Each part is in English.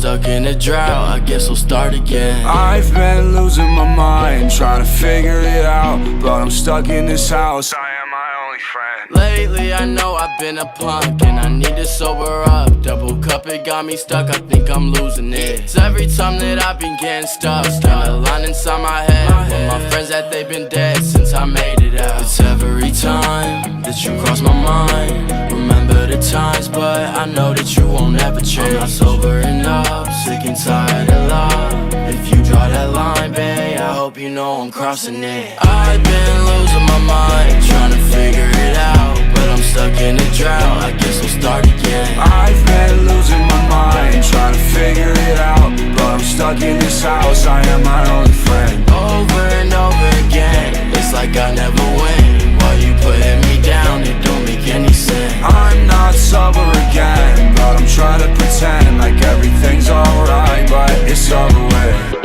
stuck in a drought, I guess I'll start again. I've been losing my mind, trying to figure it out, but I'm stuck in this house. I am my only friend. Lately I know I've been a punk and I need to sober up. Double cup, it got me stuck, I think I'm losing it. It's every time that I've been getting stuck, got a line inside my head with my friends that they've been dead since I made it out. It's every time that you cross my mind, remember the times, but I know that you won't ever change. I'm not sobering up, sick and tired of love. If you draw that line, babe, I hope you know I'm crossing it. I've been losing my mind, trying to figure it out, but I'm stuck in a drought, I guess I'll start again. I've been losing my mind, trying to figure it out, but I'm stuck in this house. I am my only friend. Over and over again, it's like I never win. While you putting me down, it don't make any sense. I'm not sober again, but I'm trying to pretend like everything's alright, but it's over with.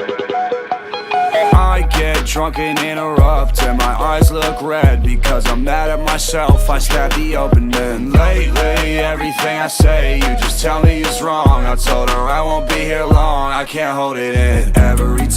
I get drunk and interrupt, and my eyes look red because I'm mad at myself. I stab the opening. Lately, everything I say, you just tell me is wrong. I told her I won't be here long, I can't hold it in. Every time